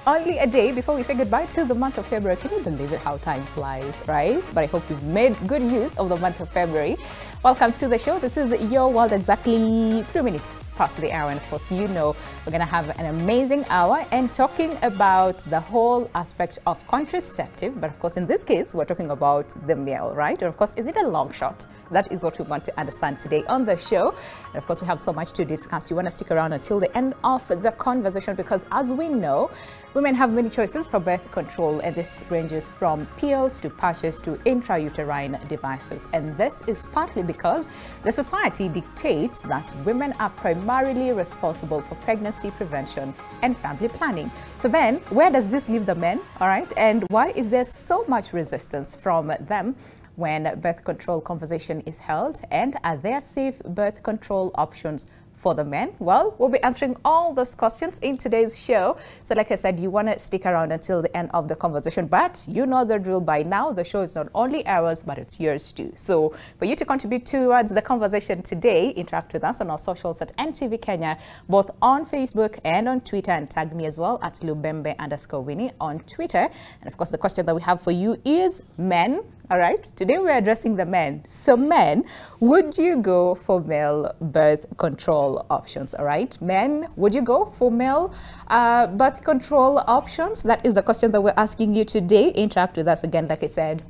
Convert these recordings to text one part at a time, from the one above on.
Only a day before we say goodbye to the month of February. Can you believe it, how time flies, right? But I hope you've made good use of the month of February. Welcome to the show. This is Your World, exactly 3 minutes past the hour. And of course, you know, we're going to have an amazing hour and talking about the whole aspect of contraceptive. But of course, in this case, we're talking about the male, right? And of course, is it a long shot? That is what we want to understand today on the show. And of course, we have so much to discuss. You want to stick around until the end of the conversation because, as we know, women have many choices for birth control, and this ranges from pills to patches to intrauterine devices. And this is partly because the society dictates that women are primarily responsible for pregnancy prevention and family planning. So then, where does this leave the men, all right? And why is there so much resistance from them when birth control conversation is held? And are there safe birth control options for the men? Well, we'll be answering all those questions in today's show. So like I said, you want to stick around until the end of the conversation, but you know the drill by now. The show is not only ours, but it's yours too. So for you to contribute towards the conversation today, interact with us on our socials at NTV Kenya, both on Facebook and on Twitter, and tag me as well at Lubembe_Winnie on Twitter. And of course, the question that we have for you is men. All right, today we're addressing the men. So men, would you go for male birth control options? All right, men, would you go for male birth control options? That is the question that we're asking you today. Interact with us again, like I said,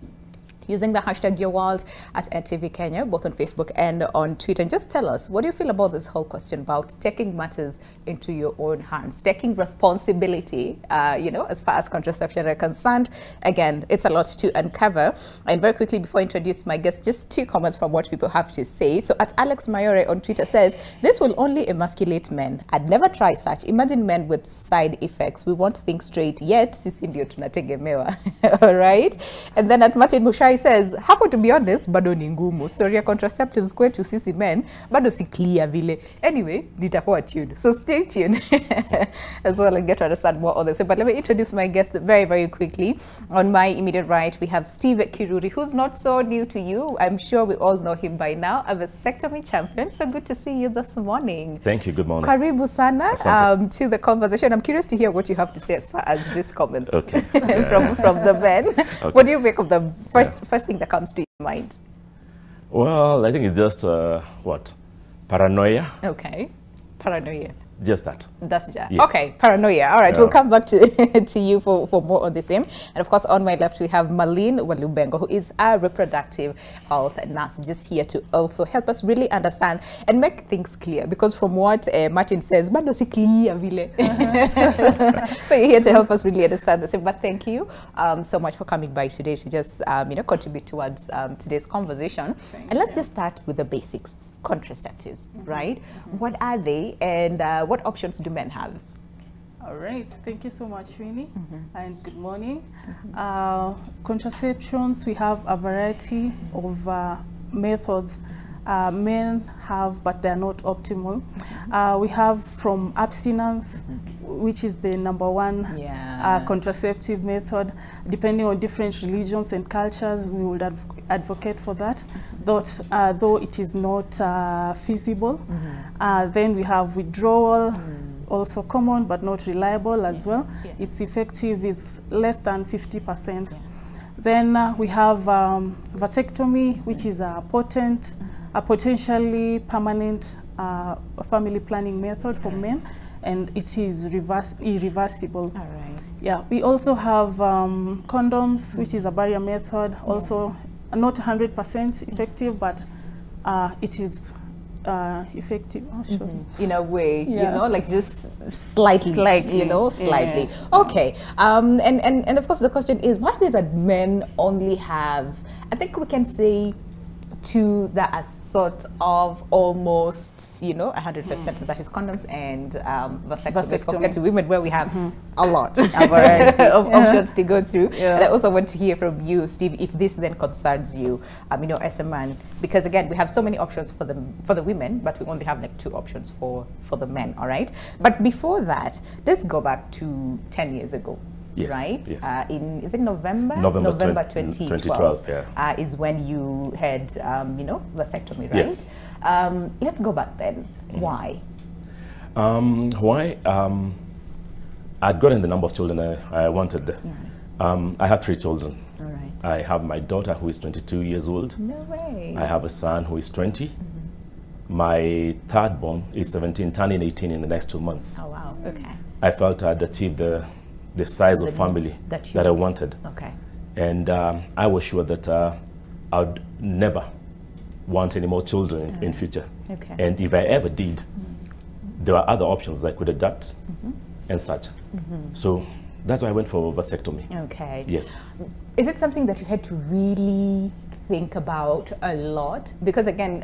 using the hashtag YourWorld at NTV Kenya, both on Facebook and on Twitter. And just tell us, what do you feel about this whole question about taking matters into your own hands, taking responsibility, you know, as far as contraception are concerned? Again, it's a lot to uncover. And very quickly, before I introduce my guest, just 2 comments from what people have to say. So at Alex Mayore on Twitter says, this will only emasculate men. I'd never try such. Imagine men with side effects. We want things straight, yet sisi ndio tunategemewa. All right. And then at Martin Mushai says, hapo to be honest, bado ni ngumu. Story ya contraceptives kwetu sisi men, bado si clear vile. Anyway, nitakuwa tuned. So stay tuned as well and get to understand more on this. But let me introduce my guest very, very quickly. On my immediate right, we have Steve Kiruri, who's not so new to you. I'm sure we all know him by now. A vasectomy champion. So good to see you this morning. Thank you. Good morning. Karibu sana to the conversation. I'm curious to hear what you have to say as far as this comment from the men. Okay. What do you make of the first thing that comes to your mind? Well, I think it's just, paranoia. Okay, paranoia. Just that. That's just. Yes. Okay, paranoia. All right, we'll come back to you for more on the same. And of course, on my left, we have Winnie Lubembe, who is a reproductive health nurse, just here to also help us really understand and make things clear. Because from what Martin says, bado si clear vile. So you're here to help us really understand the same. But thank you so much for coming by today to just you know, contribute towards today's conversation. And let's just start with the basics. Contraceptives, right? What are they, and what options do men have? All right, thank you so much, Winnie, and good morning. Contraceptions, we have a variety of methods men have, but they're not optimal. We have from abstinence, which is the #1 contraceptive method. Depending on different religions and cultures, we would advocate for that, though it is not feasible. Then we have withdrawal, also common but not reliable as well. Its effective is less than 50%. Then we have vasectomy, which is a potentially permanent family planning method for men, and it is irreversible. All right. Yeah, we also have condoms, which is a barrier method, also not 100% effective, but it is effective. In a way, you know, like just slightly, you know, slightly. Okay. And of course, the question is, why is it that men only have, I think we can say, two that are sort of almost, you know, 100%, that is condoms and vasectomy, compared to women, where we have a lot, a variety of options to go through. And I also want to hear from you, Steve, if this then concerns you, you know, as a man, because again, we have so many options for the women, but we only have like 2 options for the men. All right, but before that, let's go back to 10 years ago. Yes, right? Yes. Is it November? November 2012. Yeah. Is when you had, you know, vasectomy, right? Yes. Let's go back then. Why? Why? I'd gotten the number of children I wanted. Right. I have 3 children. All right. I have my daughter who is 22 years old. No way. I have a son who is 20. My third born is 17, turning 18 in the next 2 months. Oh, wow. Okay. I felt I'd achieved the size of family that I wanted. Okay. And I was sure that I'd never want any more children in future. Okay. And if I ever did, there were other options I could adapt and such. So that's why I went for vasectomy. Okay. Yes. Is it something that you had to really think about a lot? Because again,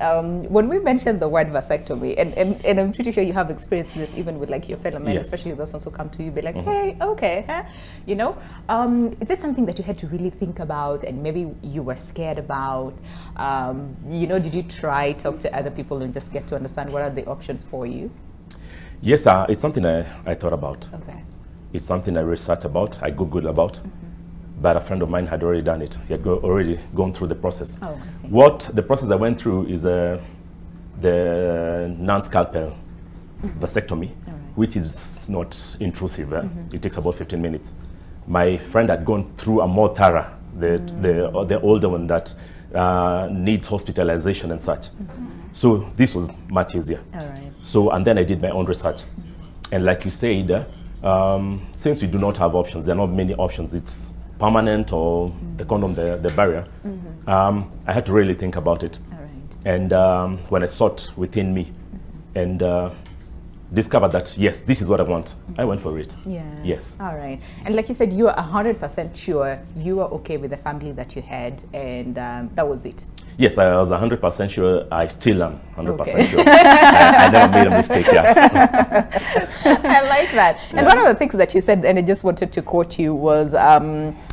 when we mentioned the word vasectomy, and I'm pretty sure you have experienced this even with like your fellow men, especially those ones who come to you, be like, hey, okay, huh? You know, is it something that you had to really think about and maybe you were scared about? You know, did you try talk to other people and just get to understand what are the options for you? Yes, it's something I thought about. Okay. It's something I researched about, I Googled about. But a friend of mine had already done it. He had already gone through the process. Oh, I see. The process I went through is the non-scalpel vasectomy, which is not intrusive. It takes about 15 minutes. My friend had gone through a more thorough, the older one that needs hospitalization and such. So this was much easier. All right. So, and then I did my own research. And like you said, since we do not have options, there are not many options. It's permanent or the condom, the barrier. I had to really think about it. All right. And when I sought within me and discovered that, yes, this is what I want, I went for it. Yeah. Yes. All right. And like you said, you were 100% sure you were okay with the family that you had, and that was it. Yes, I was 100% sure. I still am 100% sure. I never made a mistake. Yeah. I like that. And one of the things that you said, and I just wanted to quote you, was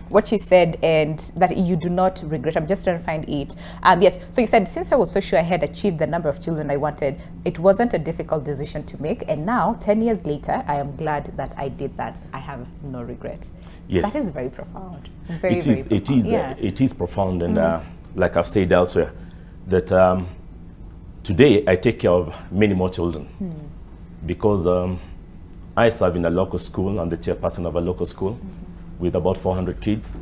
what you said, and that you do not regret. I'm just trying to find it. Yes. So you said, since I was so sure I had achieved the number of children I wanted, it wasn't a difficult decision to make. And now, 10 years later, I am glad that I did that. I have no regrets. Yes. That is very profound. Very profound. It is profound. And like I've said elsewhere, that today I take care of many more children because I serve in a local school. I'm the chairperson of a local school with about 400 kids.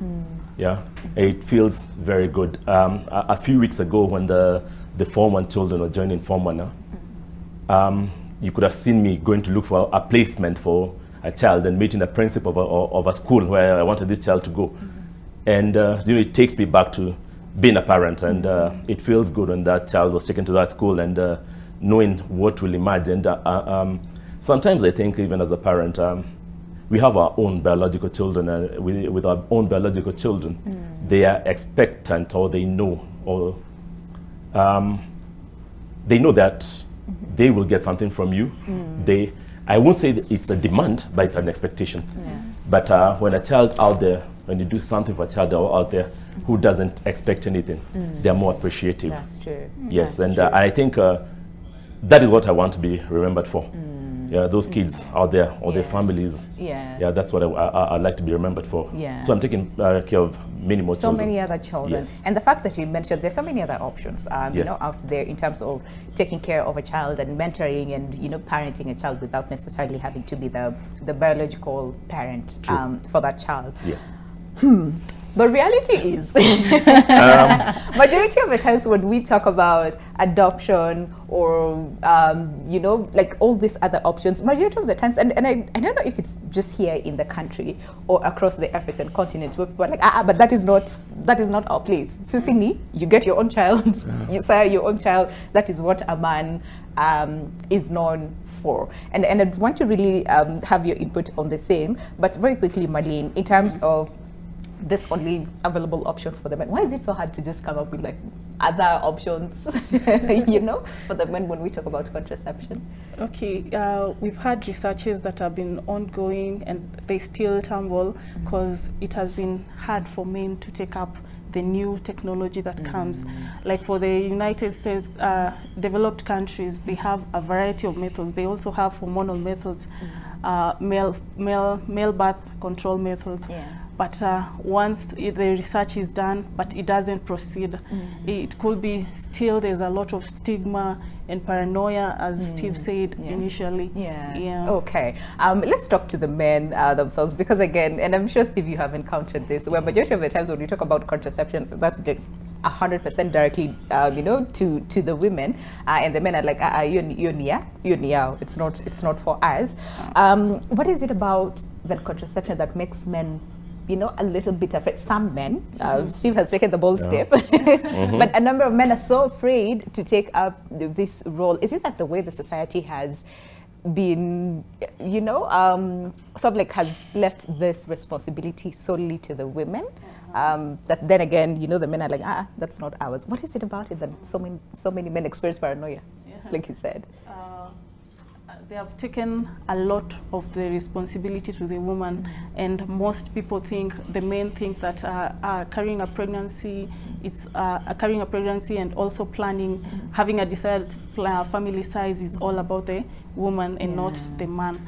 Yeah, it feels very good. A few weeks ago, when the Form 1 children were joining Form 1, you could have seen me going to look for a placement for a child and meeting the principal of a school where I wanted this child to go. And it takes me back to being a parent, and it feels good when that child was taken to that school and knowing what will emerge. And sometimes I think, even as a parent, we have our own biological children, and with our own biological children, they are expectant, or they know, or they know that they will get something from you. I won't say that it's a demand, but it's an expectation. But when a child out there, when you do something for a child out there who doesn't expect anything, they're more appreciative. That's true. Yes, That's and true. I think that is what I want to be remembered for. Yeah, those kids out there, or their families. Yeah, that's what I'd like to be remembered for. Yeah. So I'm taking care of many more children. So many other children. Yes. And the fact that you mentioned there's so many other options, you know, out there in terms of taking care of a child and mentoring and, you know, parenting a child without necessarily having to be the biological parent for that child. Yes. But reality is, majority of the times when we talk about adoption or, you know, like all these other options, majority of the times, and I don't know if it's just here in the country or across the African continent, where people are like, but that is not our place. Sisini, you get your own child, you say your own child, that is what a man is known for. And I want to really have your input on the same, but very quickly, Marlene, in terms of this only available options for the men. Why is it so hard to just come up with like other options, you know, for the men when we talk about contraception? Okay, we've had researches that have been ongoing and they still tumble because it has been hard for men to take up the new technology that comes. Like for the United States, developed countries, they have a variety of methods. They also have hormonal methods, male birth control methods. But once the research is done, but it doesn't proceed, it could be still there's a lot of stigma and paranoia, as Steve said initially. Okay. Let's talk to the men themselves, because again, and I'm sure, Steve, you have encountered this, where majority of the times when we talk about contraception, that's 100% directly, you know, to the women, and the men are like, it's not for us. What is it about that contraception that makes men, you know, a little bit afraid? Some men, Steve has taken the bold step, but a number of men are so afraid to take up this role. Is it that the way the society has been, you know, sort of like has left this responsibility solely to the women? That then again, you know, the men are like, that's not ours. What is it about it that so many men experience paranoia, like you said? They have taken a lot of the responsibility to the woman, and most people think, the men think that carrying a pregnancy, it's carrying a pregnancy and also planning, having a desired family size is all about the woman and not the man.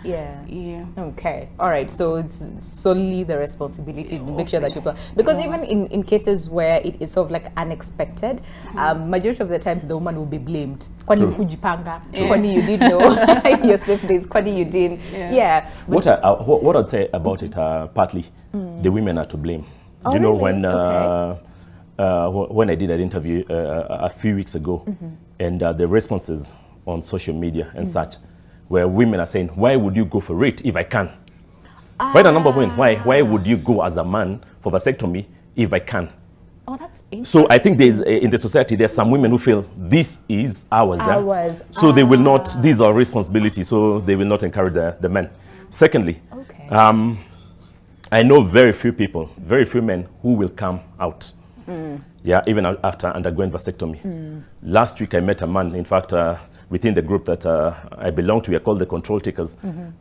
Okay, all right, so it's solely the responsibility to make sure that you plan, because even in cases where it is sort of like unexpected, majority of the times the woman will be blamed. Kwani hujipanga, kwani you didn't know your safe days, kwani you didn't. What I'd say about it, partly the women are to blame. You know, when I did an interview a few weeks ago, and the responses on social media and such, where women are saying, why would you go for it if I can? Quite a number of women, why would you go as a man for vasectomy if I can? Oh, that's interesting. So I think there's, in the society, there's some women who feel this is ours. So they will not, these are responsibilities, so they will not encourage the men. Secondly, I know very few people, very few men who will come out. Even after undergoing vasectomy. Last week I met a man, in fact, within the group that I belong to, we are called the control takers.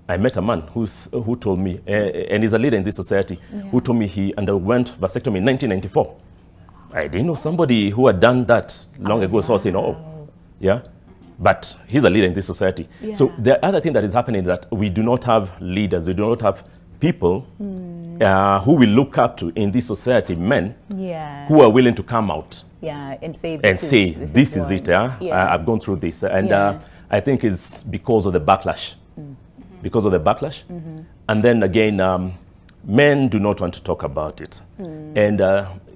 I met a man who told me, and he's a leader in this society, who told me he underwent vasectomy in 1994. I didn't know somebody who had done that long ago, so I was saying, but he's a leader in this society. So the other thing that is happening is that we do not have leaders, we do not have people who will look up to in this society, men who are willing to come out and say this is it. I've gone through this, and I think it's because of the backlash, and then again, men do not want to talk about it, and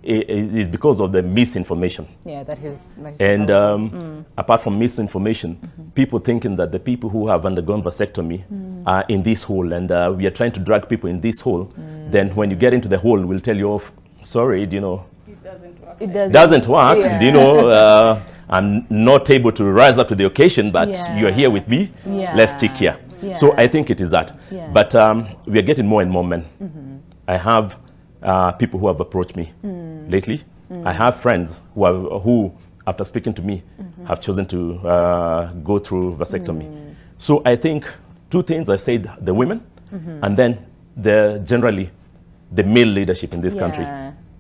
it is because of the misinformation. That is. And apart from misinformation, people thinking that the people who have undergone vasectomy are in this hole, and we are trying to drag people in this hole. Then when you get into the hole, we'll tell you, sorry, you know, it doesn't work. You know, I'm not able to rise up to the occasion, but you are here with me. Let's stick here. So I think it is that. But we are getting more and more men. I have people who have approached me lately. I have friends who, after speaking to me, have chosen to go through vasectomy. So I think two things I've said: the women, and then generally the male leadership in this country.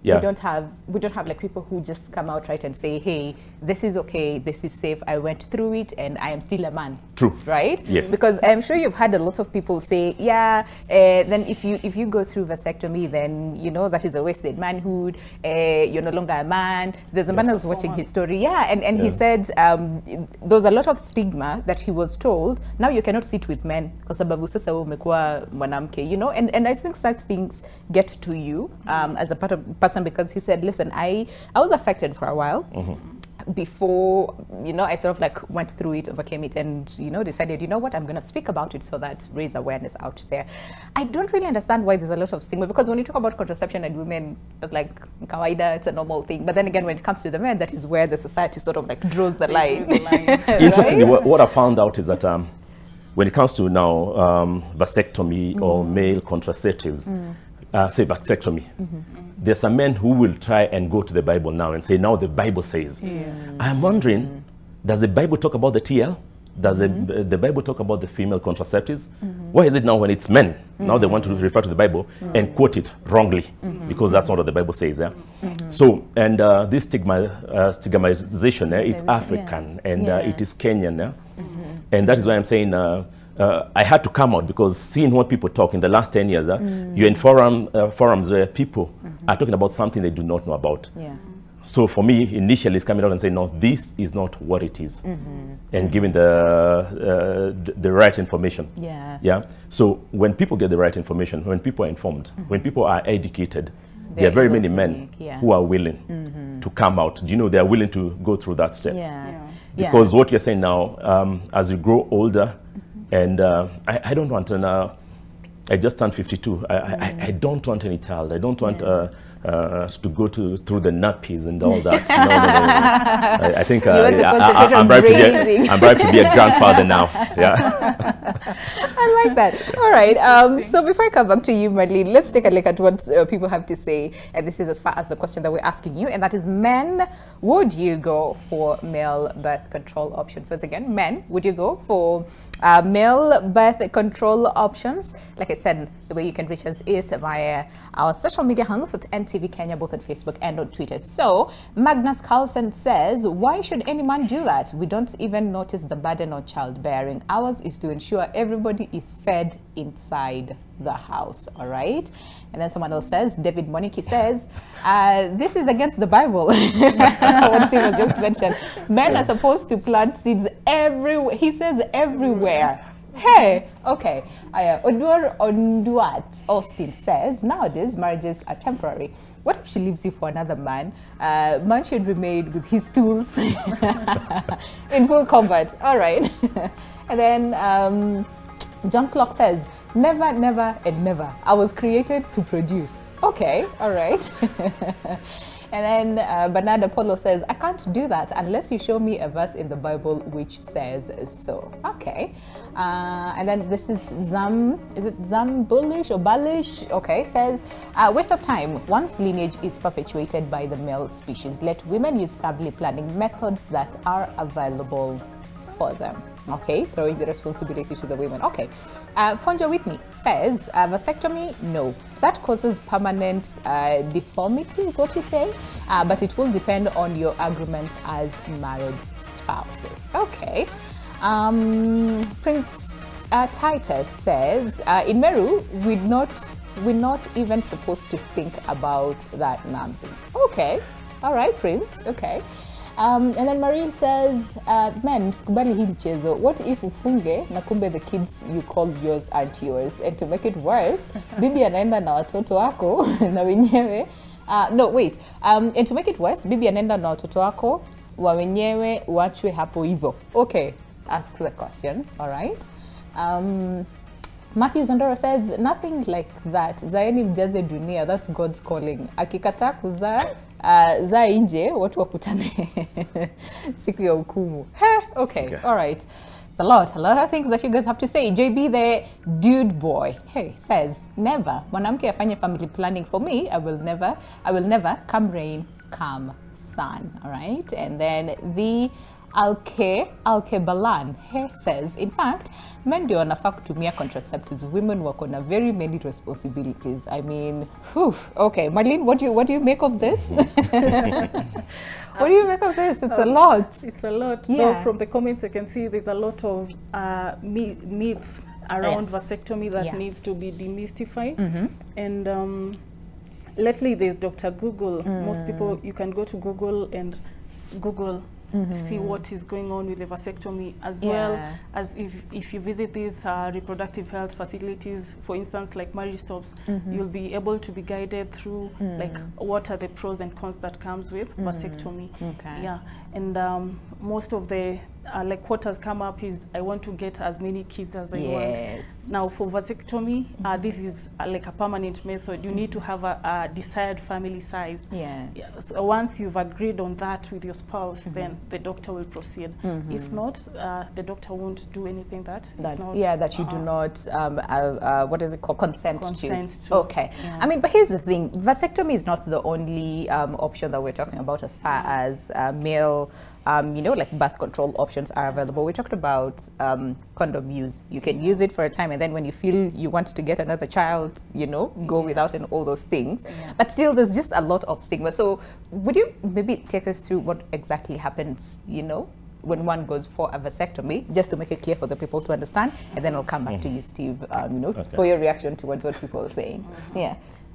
We don't have like people who just come out and say, hey, this is okay, this is safe, I went through it and I am still a man. True. Right? Yes. Because I'm sure you've had a lot of people say, then if you go through vasectomy, then you know that is a wasted manhood, you're no longer a man. There's a man who was watching his story, and he said there was a lot of stigma that he was told, now you cannot sit with men because sababu sasa umekuwa mwanamke, you know, and I think such things get to you as a person, because he said, listen, I was affected for a while before, you know, I sort of like went through it, overcame it, and, you know, decided, you know what, I'm going to speak about it so that raise awareness out there. I don't really understand why there's a lot of stigma, because when you talk about contraception and women, it's like kawaida, it's a normal thing. But then again, when it comes to the men, that is where the society sort of like draws the line. Interestingly, what I found out is that when it comes to now vasectomy or male contraceptives, say vasectomy, there's some men who will try and go to the Bible now and say, now the Bible says. I'm wondering, does the Bible talk about the TL? Does the Bible talk about the female contraceptives? Why is it now when it's men, now they want to refer to the Bible and quote it wrongly, because that's not what the Bible says. So, and this stigmatization, it's African, and it is Kenyan. And that is why I'm saying, I had to come out, because seeing what people talk in the last 10 years, you're in forums where people are talking about something they do not know about. So for me, initially, it's coming out and saying, no, this is not what it is, and giving the right information. Yeah. Yeah. So when people get the right information, when people are informed, when people are educated, there are very many men who are willing to come out. Do you know, they are willing to go through that step? Yeah. Because what you're saying now, as you grow older, and I don't want I just turned 52. I don't want any child. I don't want to go through the nappies and all that. No. I think I'm right to be a grandfather now. Yeah. I like that. All right. So before I come back to you, Marlene, let's take a look at what people have to say. And this is as far as the question that we're asking you. And that is, men, would you go for male birth control options? Once again, men, would you go for male birth control options? Like I said, the way you can reach us is via our social media handles at NTV Kenya, both on Facebook and on Twitter. So Magnus Carlson says, why should any man do that? We don't even notice the burden of childbearing. Ours is to ensure everybody is fed inside the house. All right. And then someone else says, David Moniki says, this is against the Bible. What Steve was just mentioned. Men are supposed to plant seeds everywhere. He says everywhere. Hey, okay. Odur Onduat Austin says, nowadays marriages are temporary. What if she leaves you for another man? Man should be made with his tools in full combat. All right. And then John Clock says, never, never, and never. I was created to produce. Okay, all right. And then Bernard Apollo says, I can't do that unless you show me a verse in the Bible which says so. Okay. And then this is Zam Bullish or Balish? Okay, says, waste of time. Once lineage is perpetuated by the male species, let women use family planning methods that are available for them. Okay, throwing the responsibility to the women. Okay. Fonja Whitney says, vasectomy, no. That causes permanent deformity, is what you say. But it will depend on your agreement as married spouses. Okay. Prince Titus says, in Meru, we're not even supposed to think about that nonsense. Okay. All right, Prince. Okay. And then Marie says, men, msikubali hii mchezo. What if ufunge na kumbe the kids you call yours aren't yours? And to make it worse, bibi anaenda na watoto wako na wenyewe. No, wait. And to make it worse, bibi anaenda na watoto wako wa wenyewe wachwe hapo hivyo. Okay, ask the question. All right. Matthew Zandora says, nothing like that. Zaeni mjaze dunia. That's God's calling. Akikataa kuzaa za nje watu wakutane siku ya hukumu. Okay, all right. It's a lot of things that you guys have to say. JB the dude boy, hey, says, never. Mwanamke afanye family planning for me. I will never, come rain, come sun. All right. And then the Alke Balan says, in fact, men ndio wanafaa kutumia contraceptives. Women wako na very many responsibilities. I mean, whew. Okay, Marlene, what do you make of this? What do you make of this? It's a lot. It's a lot. Yeah. Though from the comments, I can see there's a lot of myths around vasectomy that needs to be demystified. And lately, there's Dr. Google. Most people, you can go to Google and Google see what is going on with the vasectomy, as well as if you visit these reproductive health facilities, for instance, like marriage stops, you'll be able to be guided through like what are the pros and cons that comes with vasectomy. Okay. Yeah, and most of the like what has come up is I want to get as many kids as I want. Now for vasectomy, this is like a permanent method. You need to have a desired family size. So once you've agreed on that with your spouse, then the doctor will proceed. If not, the doctor won't do anything that you do not what is it called, consent to. Okay. Yeah. I mean, but here's the thing, vasectomy is not the only option that we're talking about as far as male you know, like birth control options are available. We talked about condom use. You can use it for a time, and then when you feel you want to get another child, you know, go without and all those things. But still, there's just a lot of stigma. So would you maybe take us through what exactly happens, you know, when one goes for a vasectomy, just to make it clear for the people to understand, and then I'll come back to you, Steve, you know, for your reaction towards what people are saying.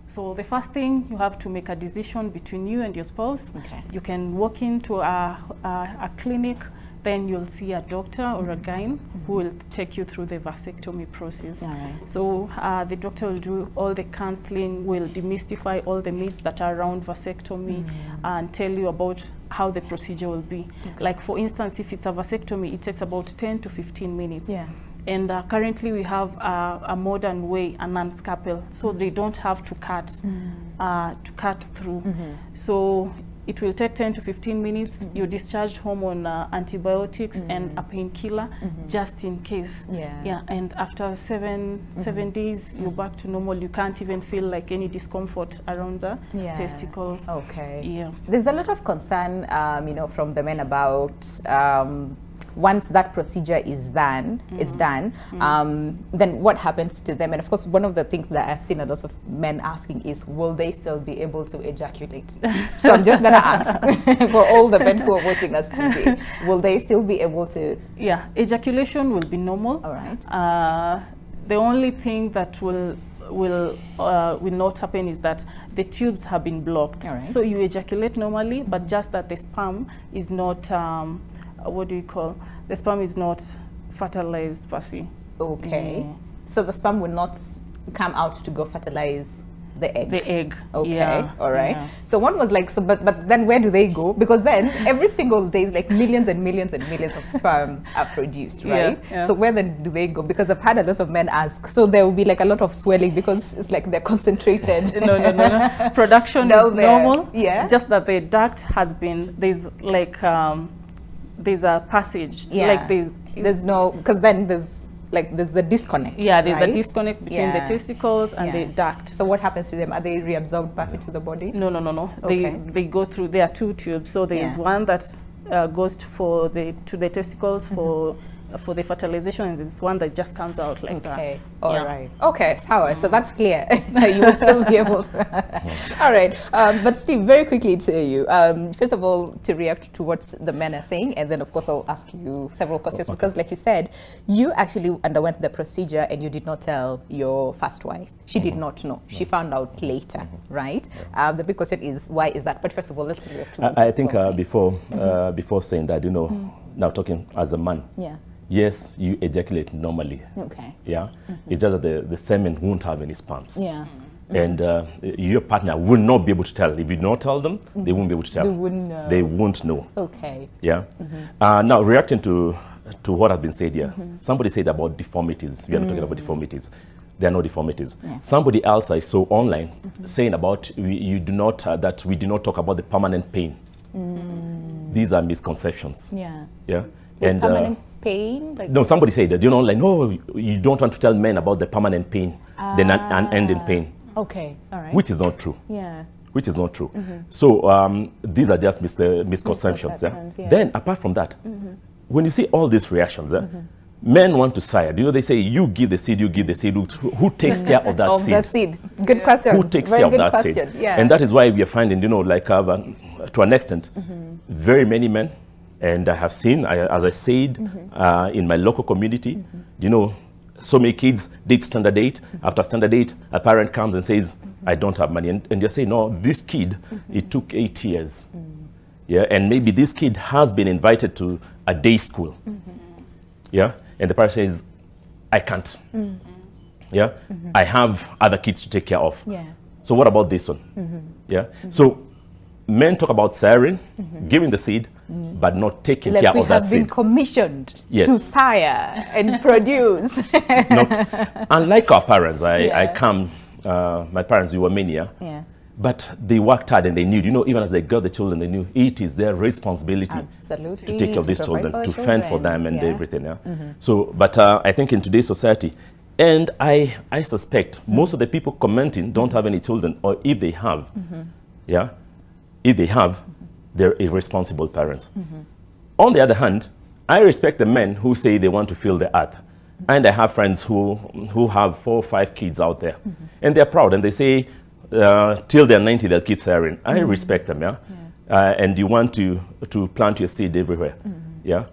So the first thing, you have to make a decision between you and your spouse. Okay. You can walk into a clinic, then you'll see a doctor or a gyne who will take you through the vasectomy process. All right. So the doctor will do all the counseling, will demystify all the myths that are around vasectomy and tell you about how the procedure will be. Okay. Like for instance, if it's a vasectomy, it takes about 10 to 15 minutes. Yeah. And currently we have a modern way, a non-scalpel, so they don't have to cut through. So it will take 10 to 15 minutes. You're discharged home on antibiotics and a painkiller, just in case. Yeah. And after seven days, you're back to normal. You can't even feel like any discomfort around the testicles. Okay. Yeah. There's a lot of concern, you know, from the men about once that procedure is done, then what happens to them? And of course, one of the things that I've seen a lot of men asking is, will they still be able to ejaculate? So I'm just gonna ask for all the men who are watching us today, will they still be able to? Yeah, ejaculation will be normal. All right. The only thing that will not happen is that the tubes have been blocked. All right. So you ejaculate normally, but just that the sperm is not, what do you call? The sperm is not fertilized per se. Okay. Yeah. So the sperm will not come out to go fertilize the egg. The egg. Okay. Yeah. All right. Yeah. So one was like, so but then where do they go? Because then every single day, like millions and millions and millions of sperm are produced, right? Yeah, yeah. So where then do they go? Because I've had a lot of men ask. So there will be like a lot of swelling because it's like they're concentrated. No. Production Down is there. normal. Yeah. Just that the duct has been, there's like, there's a passage. Yeah. Like there's no, because then there's the disconnect. Yeah, there's right? a disconnect between the testicles and the duct. So what happens to them? Are they reabsorbed back into the body? No. Okay. They go through. There are two tubes. So there is one that goes to the testicles for the fertilization, and there's one that just comes out like that. Okay. All right. Okay, so that's clear. You will still be able to. All right. But Steve, very quickly to you. First of all, to react to what the men are saying, and then of course I'll ask you several questions because, like you said, you actually underwent the procedure and you did not tell your first wife. She did not know. She found out later, right? The big question is, why is that? But first of all, let's react to I think before saying that, you know, now talking as a man. Yeah. Yes, you ejaculate normally. Okay. Yeah. It's just that the semen won't have any sperms. Yeah. And your partner will not be able to tell. If you don't tell them, they won't be able to tell. They wouldn't know. They won't know. Okay. Yeah. Now, reacting to what has been said here, somebody said about deformities. We are not talking about deformities. There are no deformities. Yeah. Somebody else I saw online saying about you do not that we do not talk about the permanent pain. These are misconceptions. Yeah. Yeah. And permanent pain? Like no, somebody said that, you know, like, no, you don't want to tell men about the permanent pain, the unending pain. Okay, all right. Which is not true. Yeah. Which is not true. So these are just misconceptions. Yeah? Then, apart from that, when you see all these reactions, men want to sire. You know, they say, you give the seed, you give the seed. Who takes care of that seed? Of the seed. Good question. Who takes Very care of good that question. seed? Yeah. And that is why we are finding, you know, like to an extent, very many men, and I have seen, as I said, in my local community, you know, so many kids did standard 8. After standard 8, a parent comes and says, I don't have money. And you say, no, this kid, it took 8 years. Yeah, and maybe this kid has been invited to a day school. Yeah, and the parent says, I can't. Yeah, I have other kids to take care of. Yeah. So what about this one? Yeah, so men talk about siring, giving the seed, but not taking care of that seed. We have been commissioned to sire and produce. Unlike our parents, my parents, you were many, yeah. But they worked hard and they knew, you know, even as they got the children, they knew it is their responsibility to take care of these children, to fend for them and everything. Yeah? So, but I think in today's society, and I suspect most of the people commenting don't have any children, or if they have, yeah, if they have, they're irresponsible parents. On the other hand, I respect the men who say they want to fill the earth. And I have friends who have 4 or 5 kids out there. And they're proud, and they say, till they're 90, they'll keep siring. I respect them, yeah? And you want to plant your seed everywhere. Yeah,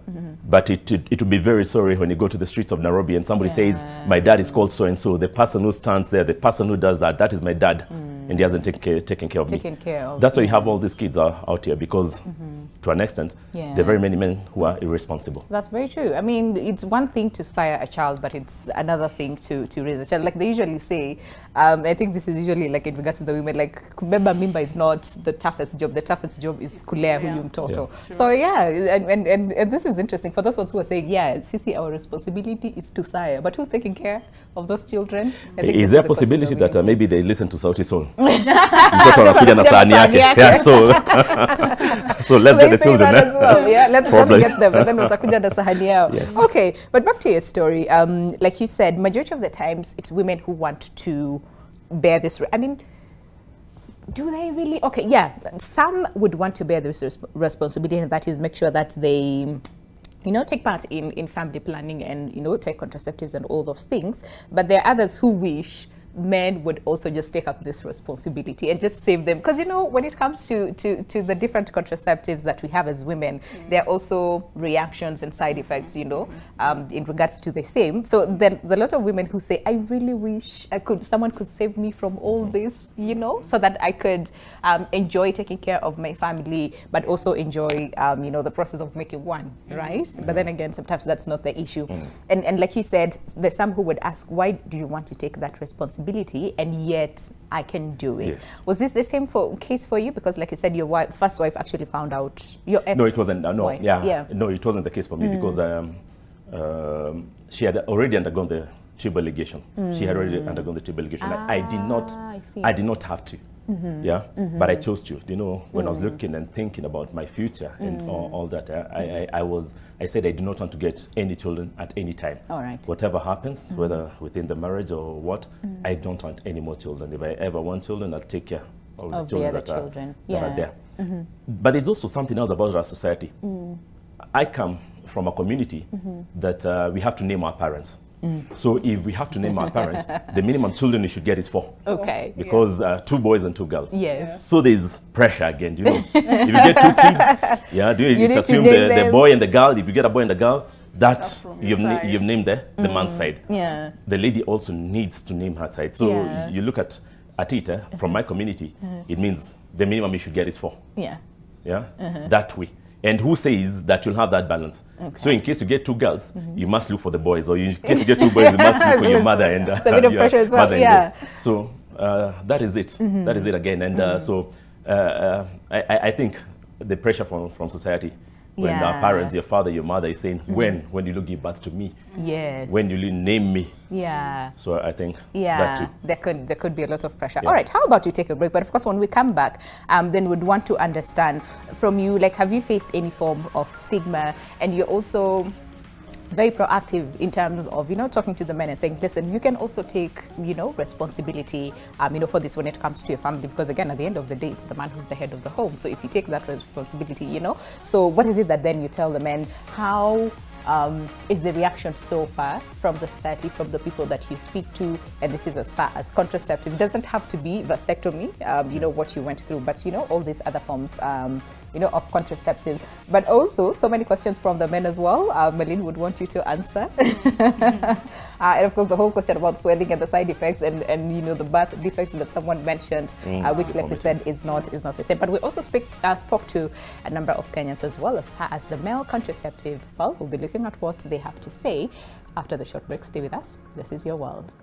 but it would be very sorry when you go to the streets of Nairobi and somebody says, my dad is called so and so. The person who stands there, the person who does that, that is my dad, and he hasn't taken care of me. That's why you have all these kids out here, because to an extent, there are very many men who are irresponsible. That's very true. I mean, it's one thing to sire a child, but it's another thing to raise a child. Like they usually say, I think this is usually like in regards to the women, like kubeba mimba is not the toughest job. The toughest job is kulea huyu mtoto. So yeah, and this is interesting for those ones who are saying, yeah, Sisi, our responsibility is to sire, but who's taking care of those children? Is there a possibility that maybe they listen to Sauti Sol? Yeah, so let's get the children. As well. Yeah, let's get them, but then watakuja na sahani yao. Yes. Okay, but back to your story. Like you said, majority of the times it's women who want to bear this. I mean, do they really? Okay, yeah, some would want to bear this responsibility, and that is make sure that they, you know, take part in family planning and, you know, take contraceptives and all those things. But there are others who wish men would also just take up this responsibility and just save them, because, you know, when it comes to the different contraceptives that we have as women, there are also reactions and side effects, you know, in regards to the same. So there's a lot of women who say, I really wish someone could save me from all this, you know, so that I could enjoy taking care of my family, but also enjoy, you know, the process of making one, right? But then again, sometimes that's not the issue. And like you said, there's some who would ask, why do you want to take that responsibility? And yet I can do it. Yes. Was this the same case for you? Because like you said, your first wife actually found out your ex. No, it wasn't. No, no, it wasn't the case for me, because she had already undergone the tubal ligation. She had already undergone the tubal ligation. I did not have to. But I chose to. You know, when I was looking and thinking about my future and all that, I said I do not want to get any children at any time. All right. Whatever happens, whether within the marriage or what, I don't want any more children. If I ever want children, I'll take care of the children that are there. But there's also something else about our society. I come from a community that we have to name our parents. So if we have to name our parents, the minimum children you should get is 4. Okay. Because 2 boys and 2 girls. Yes. So there's pressure again, you know. If you get 2 kids, you assume the boy and the girl. If you get a boy and a girl, that you've named the man's side. Yeah. The lady also needs to name her side. So you look at it from my community, it means the minimum you should get is 4. Yeah. Yeah. That way. And who says that you'll have that balance? Okay. So in case you get 2 girls, you must look for the boys. Or in case you get 2 boys, you must look for your mother and a bit of pressure as well. Yeah. So that is it. That is it again. And so I think the pressure from society, when our parents, your father, your mother is saying, when will you give birth to me? Yes. When will you name me? Yeah. So I think that too. There could be a lot of pressure. All right, how about you take a break? But of course, when we come back, then we'd want to understand from you, like, have you faced any form of stigma? And you're also very proactive in terms of, you know, talking to the men and saying, listen, you can also take, you know, responsibility, you know, for this when it comes to your family, because again, at the end of the day, it's the man who's the head of the home. So if you take that responsibility, you know, so what is it that then you tell the men? How is the reaction so far from the society, from the people that you speak to? And this is as far as contraceptive. It doesn't have to be vasectomy, you know, what you went through, but, you know, all these other forms, you know, of contraceptives. But also so many questions from the men as well. Malin would want you to answer. And of course, the whole question about swelling and the side effects and you know, the birth defects that someone mentioned, which, like we said, is not the same. But we also spoke to a number of Kenyans as well as far as the male contraceptive. Well, we'll be looking at what they have to say after the short break. Stay with us. This is Your World.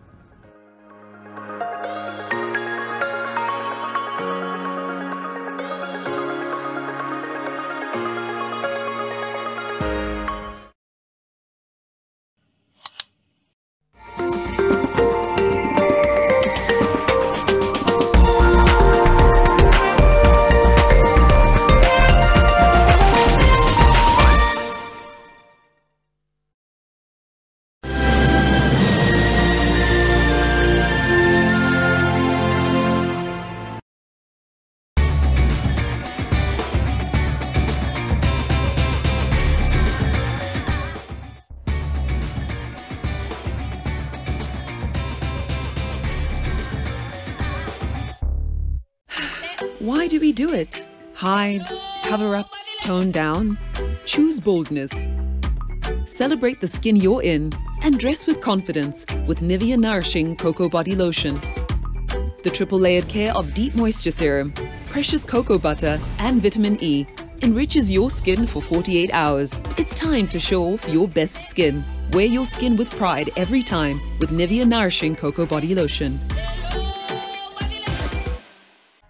Why do we do it? Hide, cover up, Tone down? Choose boldness. Celebrate the skin you're in and dress with confidence with Nivea Nourishing Cocoa Body Lotion. The triple layered care of deep moisture serum, precious cocoa butter and vitamin E enriches your skin for 48 hours. It's time to show off your best skin. Wear your skin with pride every time with Nivea Nourishing Cocoa Body Lotion.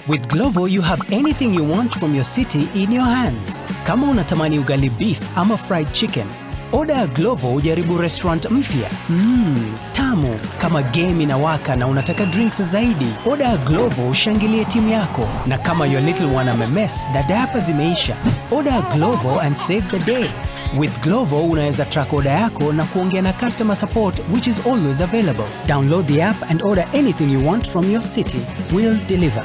With Glovo, you have anything you want from your city in your hands. Kama unatamani ugali beef ama fried chicken, order Glovo ujaribu restaurant mpya. Tamu. Kama game inawaka na unataka drinks zaidi, order Glovo ushangilie timu yako. Na kama your little one amemess na diapers zimeisha, order Glovo and save the day. With Glovo, unaweza track order yako na kuongea na customer support, which is always available. Download the app and order anything you want from your city. We'll deliver.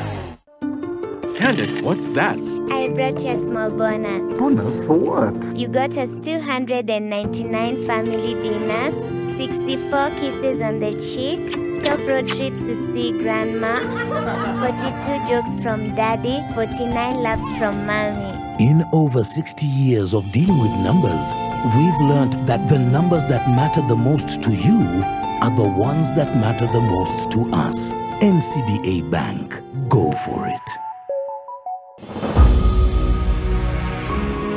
Candace, what's that? I brought you a small bonus. Bonus for what? You got us 299 family dinners, 64 kisses on the cheek, 12 road trips to see grandma, 42 jokes from daddy, 49 laughs from mommy. In over 60 years of dealing with numbers, we've learned that the numbers that matter the most to you are the ones that matter the most to us. NCBA Bank. Go for it.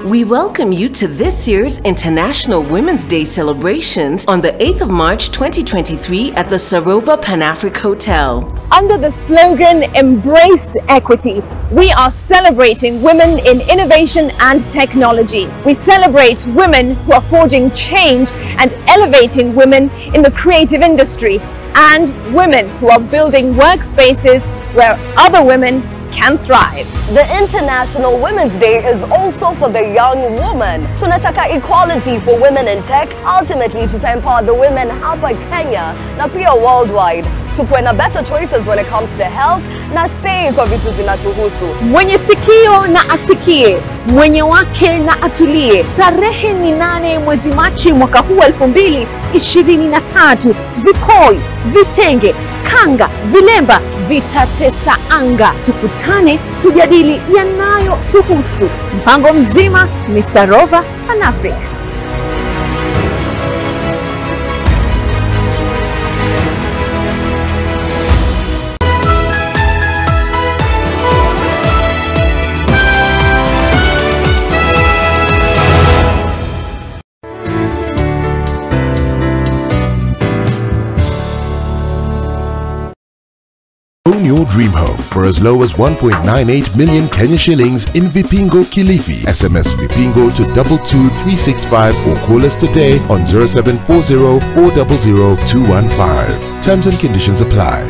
We welcome you to this year's International Women's Day celebrations on the 8th of March 2023 at the Sarova Pan-Afric Hotel. Under the slogan, Embrace Equity, we are celebrating women in innovation and technology. We celebrate women who are forging change and elevating women in the creative industry, and women who are building workspaces where other women can thrive. The International Women's Day is also for the young woman. Tunataka equality for women in tech, ultimately to empower the women hapa Kenya na pia worldwide. Tukuwe na better choices when it comes to health na say kwa vitu zinatuhusu. Mwenye sikio na asikie, mwenye wake na atulie. Tarehe ni 8 mwezi Machi mwaka huu 2023. Vikoi, vitenge, kanga, vilemba vitatesa anga. Tukutane tujadili yanayo tuhusu. Mpango mzima ni Sarova Pan-Afric. Own your dream home for as low as 1.98 million Kenya shillings in Vipingo Kilifi. SMS Vipingo to 22365 or call us today on 0740 400 215. Terms and conditions apply.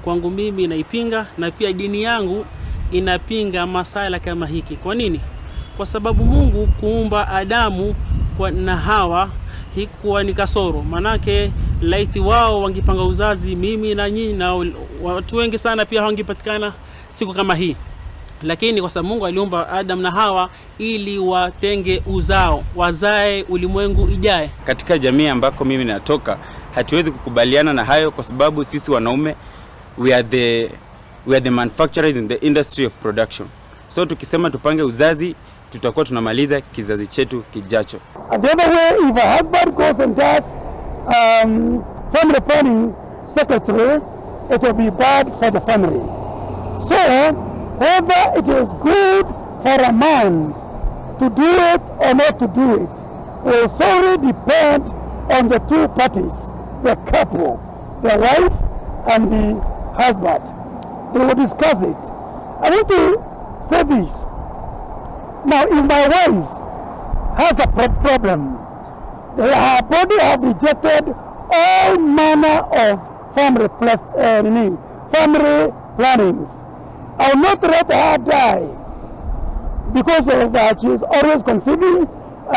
Kwangu mimi naipinga, na pia dini yangu inapinga masala kama hiki. Kwa nini? Kwa sababu Mungu kuumba Adamu na Hawa hikuwa ni kasoro. Manake laiti wao wangipanga uzazi, mimi na nyinyi na watu wengi sana pia wangepatikana siku kama hii. Lakini kwa sababu Mungu aliumba Adam na Hawa ili watenge uzao, wazae ulimwengu ijaye. Katika jamii ambako mimi natoka, hatuwezi kukubaliana na hayo kwa sababu sisi wanaume we are the manufacturers in the industry of production. So tukisema tupange uzazi, tutakuwa tunamaliza kizazi chetu kijacho. The other way, if a husband goes and does family planning secretary, it will be bad for the family. So whether it is good for a man to do it or not to do it will solely depend on the two parties, the couple, the wife and the husband. They will discuss it. I want to say this. Now, if my wife has a problem, her body have rejected all manner of family plannings. I will not let her die because of she is always conceiving,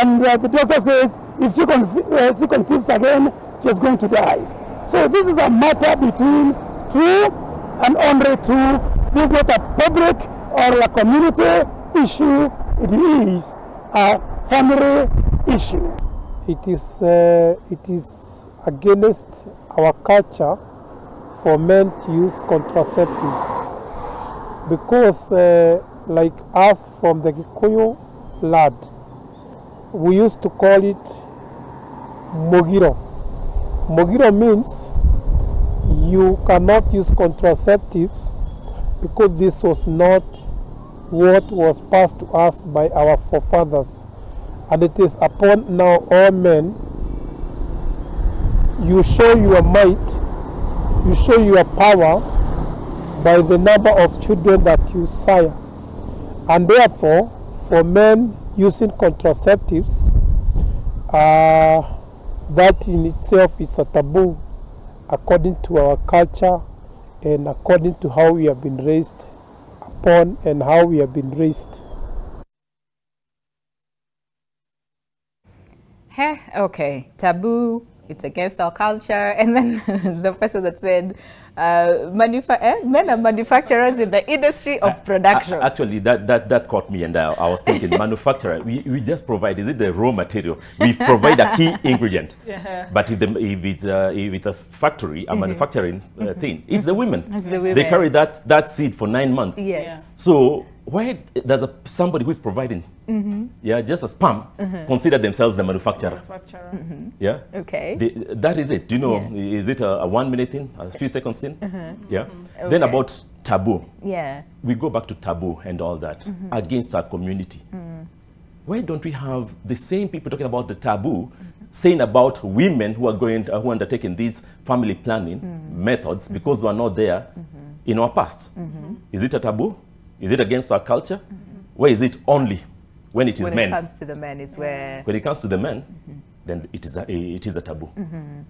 and the doctor says if she conceives again, she is going to die. So this is a matter between two and only two. This is not a public or a community issue. It is a family issue. It is against our culture for men to use contraceptives, because like us from the Kikuyu land, we used to call it mogiro. Mogiro means you cannot use contraceptives because this was not what was passed to us by our forefathers. And it is upon now all men, you show your might, you show your power by the number of children that you sire. And therefore, for men using contraceptives, that in itself is a taboo according to our culture and according to how we have been raised upon and how we have been raised. Okay, taboo, it's against our culture. And then the person that said men are manufacturers in the industry of production. Actually, that caught me, and I was thinking, manufacturer, we just provide, is it the raw material? We provide a key ingredient. But if it's a factory, a manufacturing thing, it's the women. It's the women. They carry that seed for 9 months. Yes. So why does somebody who is providing, just a sperm, consider themselves the manufacturer? Yeah. Okay. That is it. Do you know? Is it a 1 minute thing, a few seconds thing? Yeah. Okay. Then about taboo. Yeah. We go back to taboo and all that against our community. Why don't we have the same people talking about the taboo, saying about women who are who undertaking these family planning methods because we are not there in our past? Is it a taboo? Is it against our culture? Where is it only when it is men? When it comes to the men, is where... When it comes to the men, then it is a taboo.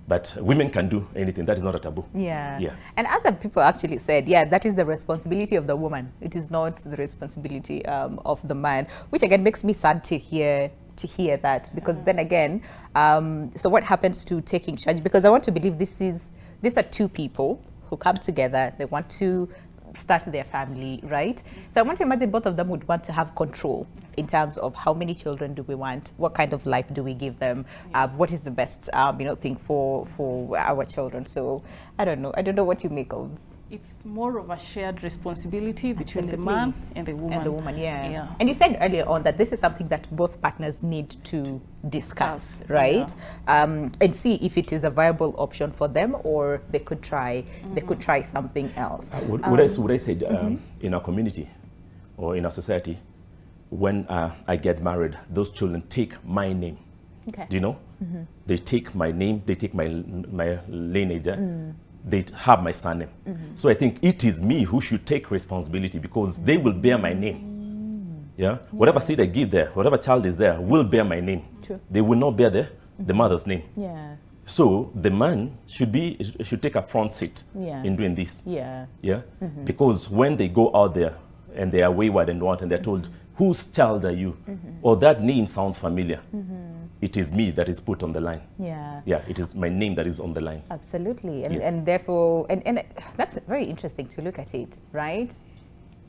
But women can do anything. That is not a taboo. Yeah. And other people actually said, that is the responsibility of the woman. It is not the responsibility of the man, which again makes me sad to hear that, because then again, so what happens to taking charge? Because I want to believe these are two people who come together. They want to start their family, right? So I want to imagine both of them would want to have control in terms of how many children do we want, what kind of life do we give them, what is the best thing for our children. So I don't know what you make of. It's more of a shared responsibility between the man and the woman. And the woman, yeah. And you said earlier on that this is something that both partners need to discuss, right? And see if it is a viable option for them, or they could try something else. Would I say in our community or in our society, when I get married, those children take my name. Okay. Do you know? They take my name, they take my lineage. They have my surname. So I think it is me who should take responsibility, because they will bear my name. Whatever seed I give there, whatever child is there will bear my name. True. They will not bear the mother's name. Yeah. So the man should take a front seat in doing this. Because when they go out there and they are wayward and they're told, whose child are you? Or that name sounds familiar. It is me that is put on the line. It is my name that is on the line. Absolutely. And therefore, and that's very interesting to look at it, right?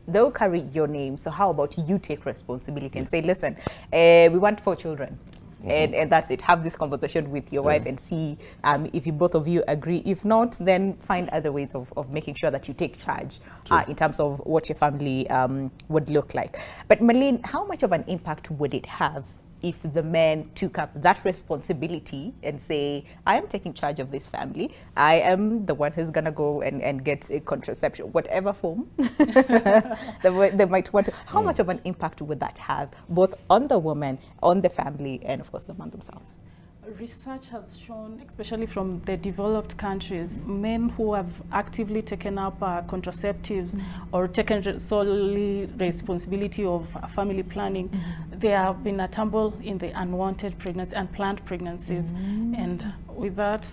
They'll carry your name, so how about you take responsibility and say, listen, we want 4 children. And that's it. Have this conversation with your wife and see if both of you agree. If not, then find other ways of making sure that you take charge in terms of what your family would look like. But Marlene, how much of an impact would it have if the men took up that responsibility and say, I am taking charge of this family. I am the one who's going to go and get a contraception, whatever form they might want to. How much of an impact would that have, both on the woman, on the family, and of course the man themselves? Research has shown, especially from the developed countries, men who have actively taken up contraceptives or taken solely responsibility of family planning, there have been a tumble in the unwanted pregnancies, unplanned pregnancies. And with that,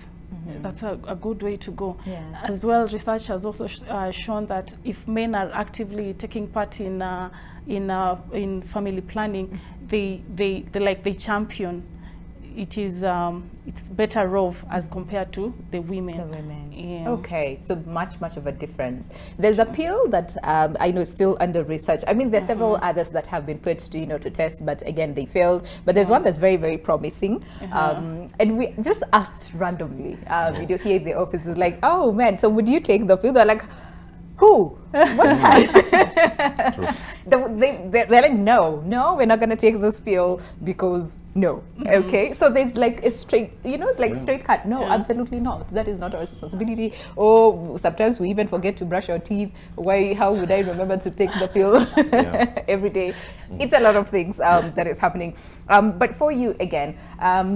that's a good way to go. As well, research has also shown that if men are actively taking part in family planning, they champion it is it's better off as compared to the women. The women. Yeah. Okay, so much of a difference. There's a pill that I know is still under research. I mean, there's several others that have been put to, to test, but again, they failed. But there's one that's very promising. And we just asked randomly, here in the office, is like, oh man, so would you take the pill? They're like, who? What time? They're like, no, we're not going to take this pill because no. Okay, so there's like a straight, it's like straight cut. No, absolutely not. That is not our responsibility. Or sometimes we even forget to brush our teeth. How would I remember to take the pill every day? It's a lot of things that is happening. But for you again,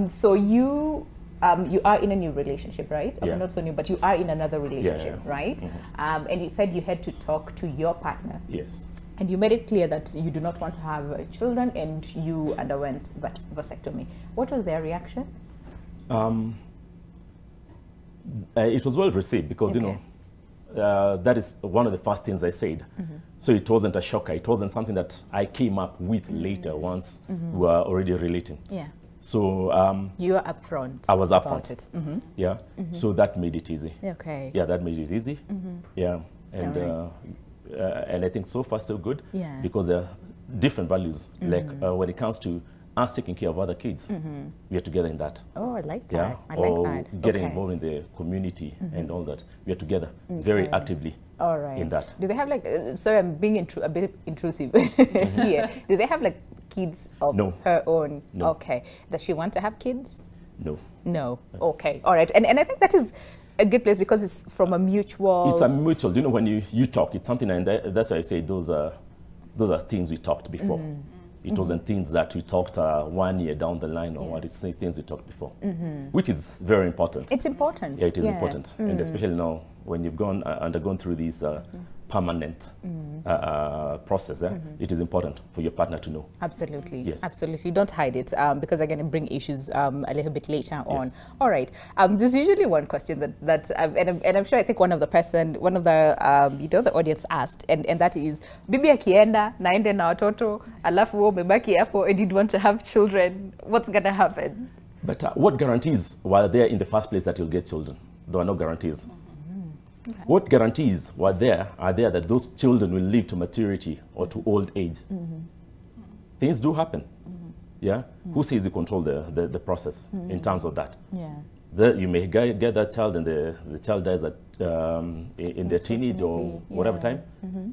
so you are in a new relationship, right? Yeah. Not so new, but you are in another relationship, right? And you said you had to talk to your partner. Yes. And you made it clear that you do not want to have children, and you underwent vasectomy. What was their reaction? It was well received because, that is one of the first things I said. So it wasn't a shocker. It wasn't something that I came up with later once we were already relating. Yeah. So you were upfront. I was about upfront. It. Yeah. So that made it easy. Okay. Yeah, that made it easy. Yeah. And and I think so far so good. Yeah. Because there are different values. Like when it comes to us taking care of other kids, we are together in that. Oh, I like that. Yeah. I like or that. getting involved in the community and all that. We are together very actively. All right. In that. Do they have like? Sorry, I'm being a bit intrusive here. Do they have like kids of her own? No. Okay. Does she want to have kids? No. No. Okay. All right. And I think that is a good place because it's from a mutual. It's a mutual. You know, when you talk, it's something, and that's why I say those are things we talked before. It wasn't things that we talked 1 year down the line or what. It's things we talked before, which is very important. It's important. Yeah, it is important, and especially now when you've undergone through these permanent process, it is important for your partner to know. Absolutely. Yes. Absolutely. Don't hide it because again, it brring issues a little bit later on. All right. There's usually one question that and I'm sure I think one of the the audience asked, and that is, bibi akienda naende na watoto alafu wewe umebaki hapo and you'd want to have children, what's gonna happen? But what guarantees while they're in the first place that you'll get children? There are no guarantees. Okay. What guarantees are there that those children will live to maturity or to old age? Things do happen. Yeah. Who says you control the process in terms of that? Yeah. You may get that child and the child dies at in their teenage or whatever time.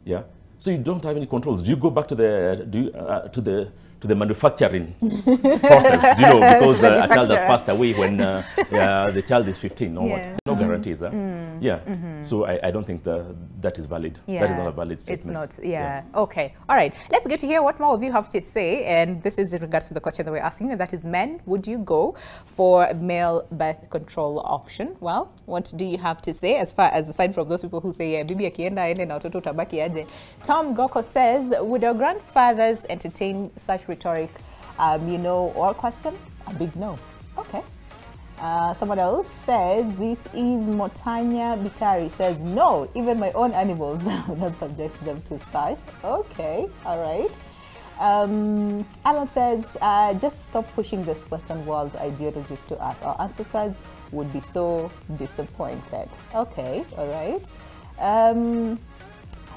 Yeah. So you don't have any controls. Do you go back to the manufacturing process, because a child has passed away when the child is 15 or what? No guarantees. So I don't think that is valid. That is not a valid statement. It's not, Okay. All right. Let's get to hear what more of you have to say. And this is in regards to the question that we're asking, and that is, men, would you go for male birth control option? Well, what do you have to say aside from those people who say, bibi akienda ende na watoto utabaki aje? Tom Goko says, would our grandfathers entertain such rhetoric, or question? A big no. Okay. Someone else says, this is Motanya Bitari, says, no, even my own animals would not subject them to such. Okay, all right. Alan says, just stop pushing this Western world ideologies to us. Our ancestors would be so disappointed. Okay, all right.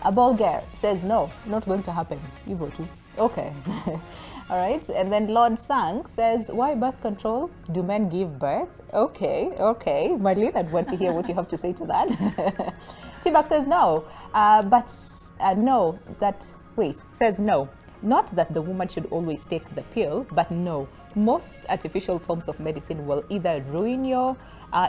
A Bulgar says, no, not going to happen. You vote too. Okay. All right. And then Lord Sang says, why birth control? Do men give birth? Okay. Marlene, I'd want to hear what you have to say to that. Tibak says no. Says no. Not that the woman should always take the pill, but no. Most artificial forms of medicine will either ruin your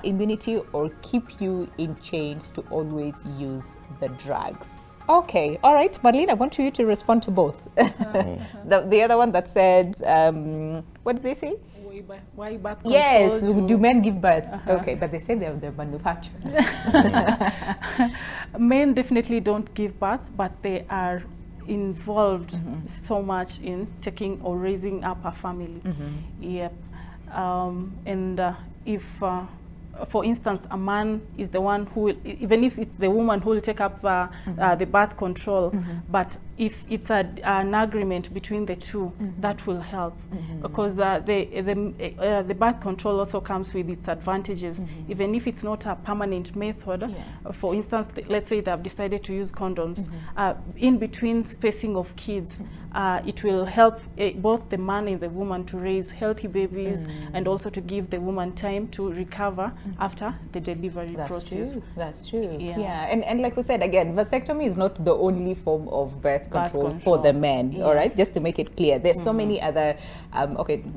immunity or keep you in chains to always use the drugs. Okay, all right, Marlene, I want you to respond to both. The other one that said, what did they say? Why birth control? Yes, do men give birth? Okay, but they say they're the manufacturers. Men definitely don't give birth, but they are involved so much in taking or raising up a family. Yep. If for instance, a man is the one who will, even if it's the woman who will take up the birth control, but if it's an agreement between the two, that will help, because the birth control also comes with its advantages, even if it's not a permanent method. For instance, let's say they've decided to use condoms, in between spacing of kids, it will help both the man and the woman to raise healthy babies, and also to give the woman time to recover after the delivery process. That's true. Yeah. And like we said, again, vasectomy is not the only form of birth control for the men. All right, just to make it clear, there's so many other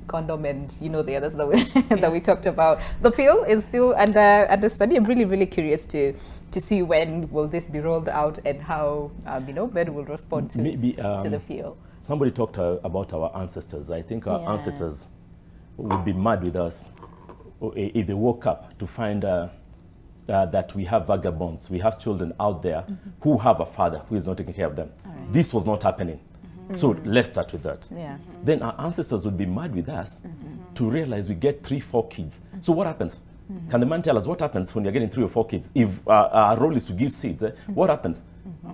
condom and the others that we that we talked about. The pill is still under study. I'm really curious to see when will this be rolled out and how men will respond to the pill. Somebody talked about our ancestors. I think our ancestors would be mad with us if they woke up to find that we have vagabonds, we have children out there who have a father who is not taking care of them. This was not happening. So let's start with that. Then our ancestors would be mad with us to realize we get 3-4 kids. So what happens? Can the man tell us what happens when you're getting 3 or 4 kids? If our role is to give seeds, what happens?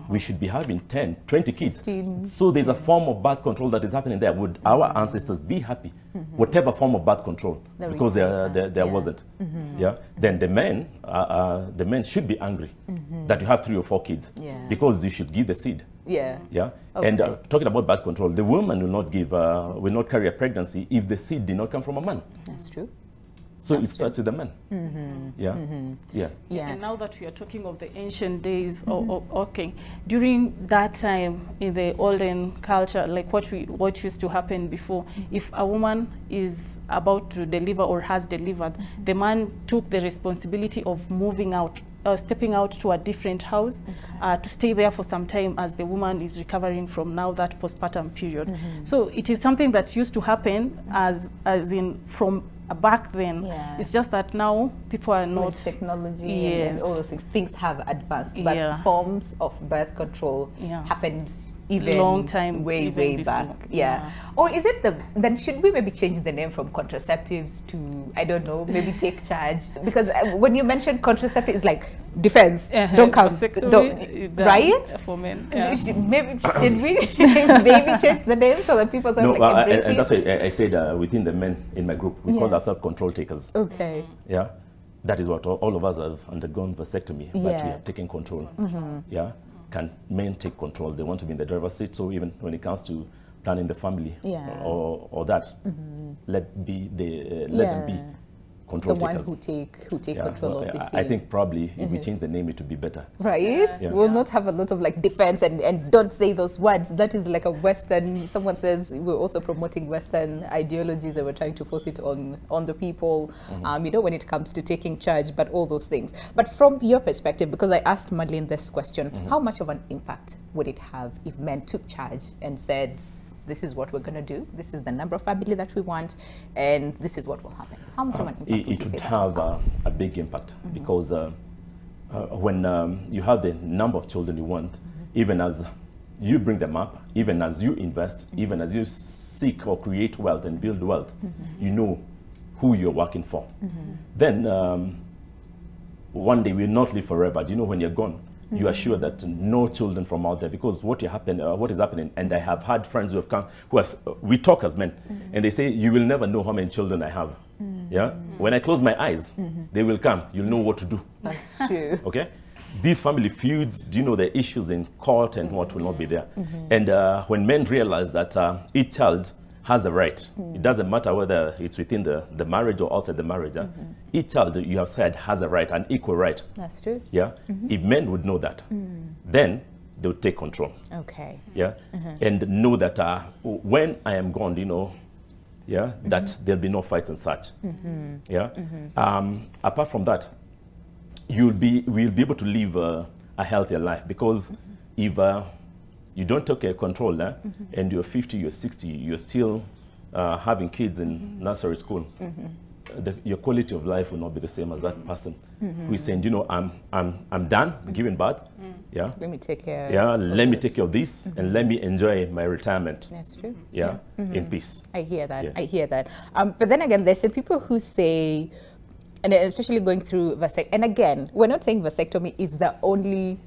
We should be having 10, 20 kids. So there's a form of birth control that is happening there. Would our ancestors be happy? Whatever form of birth control, because there wasn't. Then the men should be angry that you have 3 or 4 kids, because you should give the seed. And talking about birth control, the woman will not carry a pregnancy if the seed did not come from a man. That's true. So it starts with the man. And now that we are talking of the ancient days, during that time in the olden culture, like what used to happen before, if a woman is about to deliver or has delivered, the man took the responsibility of moving out, stepping out to a different house, to stay there for some time as the woman is recovering from now that postpartum period. So it is something that used to happen as in from back then. It's just that now people are not... With technology and all those things have advanced, but forms of birth control happened even long time, way back. Or is it then should we maybe change the name from contraceptives to, I don't know, maybe take charge? Because when you mentioned contraceptives, it's like defense, don't come, right? For men. Maybe should we maybe change the name so that people sort of like embrace it? And that's why I said within the men in my group, we call ourselves control takers. That is what all of us have undergone vasectomy, but we have taken control. Can men take control? They want to be in the driver's seat. So even when it comes to planning the family or that, let them be control takers. The one who take control of this. I think probably if we change the name, it would be better. Right? We'll not have a lot of like defense and don't say those words. That is like a Western, someone says we're also promoting Western ideologies and we're trying to force it on the people, when it comes to taking charge, but all those things. But from your perspective, because I asked Madeleine this question, how much of an impact would it have if men took charge and said, this is what we're going to do, this is the number of family that we want, and this is what will happen? How much of an impact it would have a big impact, because when you have the number of children you want, even as you bring them up, even as you invest, even as you seek or create wealth and build wealth, you know who you're working for. Then one day we'll not live forever. Do you know when you're gone? You are sure that no children from out there, because what is happening, and I have had friends who have come, we talk as men, and they say, you will never know how many children I have. When I close my eyes, they will come, you'll know what to do. That's true. Okay? These family feuds, do you know the issues in court and what will not be there? And when men realize that each child has a right, it doesn't matter whether it's within the marriage or outside the marriage, each child, you have said, has a right, an equal right. That's true. If men would know that, then they would take control. And know that when I am gone, that there'll be no fights and such. Apart from that, we'll be able to live a healthier life, because if you don't take control and you're 50, you're 60, you're still having kids in nursery school, your quality of life will not be the same as that person who is saying, I'm done giving birth. Let me take care. Let me take care of this and let me enjoy my retirement. That's true. In peace. I hear that. I hear that. But then again, there's some people who say, And especially going through vasectomy. And again, we're not saying vasectomy is the only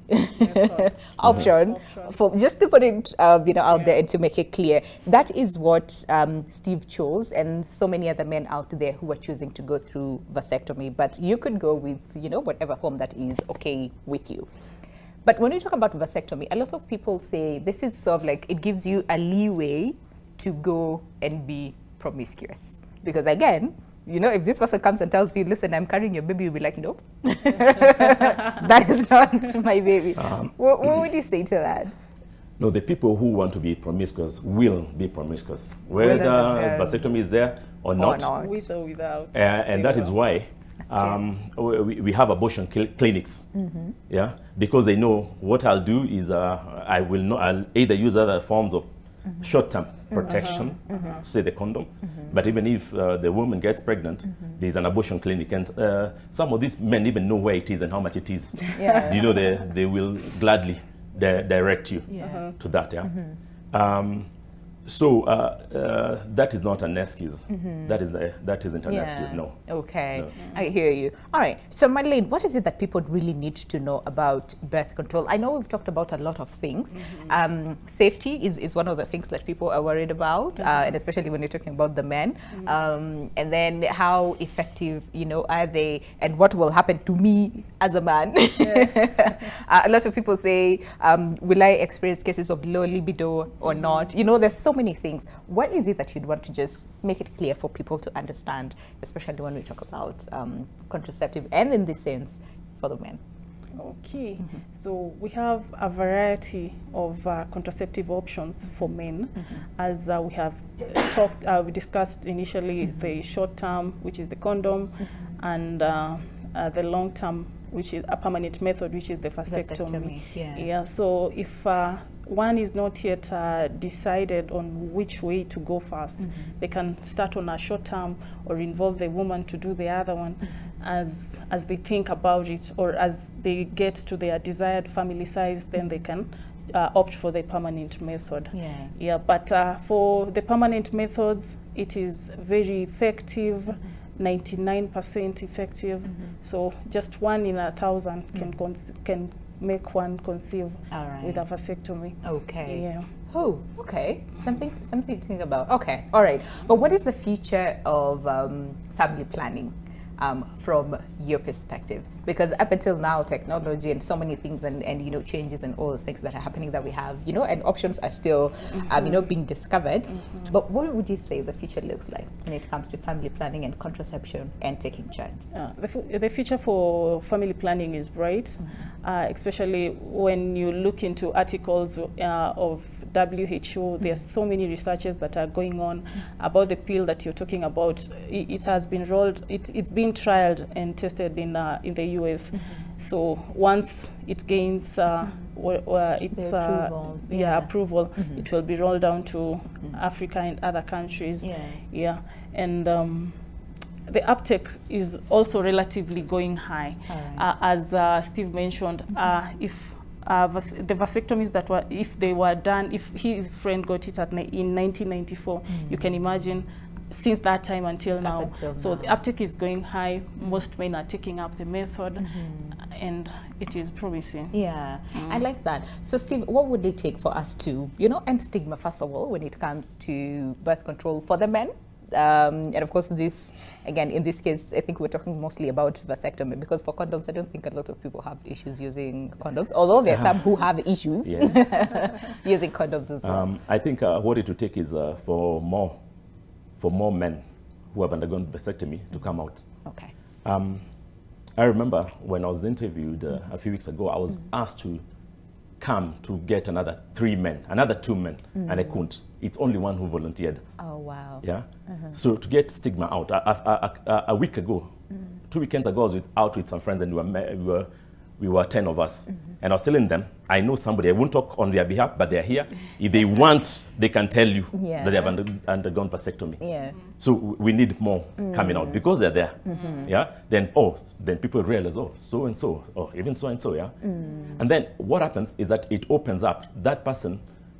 option. For just to put it, out there and to make it clear, that is what Steve chose, and so many other men out there who are choosing to go through vasectomy. But you could go with, whatever form that is okay with you. But when you talk about vasectomy, a lot of people say this is sort of like it gives you a leeway to go and be promiscuous. Because again, if this person comes and tells you, listen, I'm carrying your baby, you'll be like, nope, that is not my baby. What would you say to that? No, the people who want to be promiscuous will be promiscuous, whether vasectomy is there or not. With or without. And that is why we have abortion clinics, because they know what I'll do is I'll either use other forms of short-term protection, say the condom, but even if the woman gets pregnant, there's an abortion clinic, and some of these men even know where it is and how much it is. They will gladly direct you to that. So that is not an excuse. That isn't an excuse, no. Okay, no. I hear you. All right, so Madeleine, what is it that people really need to know about birth control? I know we've talked about a lot of things. Safety is one of the things that people are worried about, and especially when you're talking about the men. And then how effective, are they, and what will happen to me as a man? A lot of people say, will I experience cases of low libido or not? There's so many things. What is it that you'd want to just make it clear for people to understand, especially when we talk about contraceptive, and in this sense for the men? Okay, so we have a variety of contraceptive options for men, as we have we discussed initially, the short term, which is the condom, and the long term, which is a permanent method, which is the vasectomy. So if one is not yet decided on which way to go first, they can start on a short term or involve the woman to do the other one as they think about it, or as they get to their desired family size, then they can opt for the permanent method. But for the permanent methods, it is very effective, 99% effective. So just 1 in 1,000 can make one conceive with a vasectomy. Okay. Oh, okay. Something to think about. Okay. All right. But what is the future of family planning from your perspective? Because up until now, technology and so many things and changes and all those things that are happening that we have, and options are still being discovered. But what would you say the future looks like when it comes to family planning and contraception and taking charge? The future for family planning is bright, especially when you look into articles of WHO. There's so many researches that are going on about the pill that you're talking about. It has been rolled, it's been trialed and tested in the US. So once it gains its approval, it will be rolled down to Africa and other countries. And the uptake is also relatively going high. As Steve mentioned, if the vasectomies that were, if they were done, if his friend got it in 1994, you can imagine since that time until now. So the uptake is going high. Most men are taking up the method, and it is promising. I like that. So Steve, what would it take for us to, end stigma, first of all, when it comes to birth control for the men? And of course, this, again, in this case, I think we're talking mostly about vasectomy, because for condoms, I don't think a lot of people have issues using condoms, although there are some who have issues using condoms as well. I think what it would take is for more men who have undergone vasectomy to come out. Okay. I remember when I was interviewed a few weeks ago, I was asked to come to get another 2 men, and I couldn't. It's only one who volunteered. Oh, wow. So to get stigma out, a week ago, 2 weekends ago, I was out with some friends, and we were 10 of us. And I was telling them, I know somebody, I won't talk on their behalf, but they're here. If they want, they can tell you that they have undergone vasectomy. So we need more coming out, because they're there. Then people realize, oh, so-and-so, or even so-and-so, And then what happens is that it opens up. That person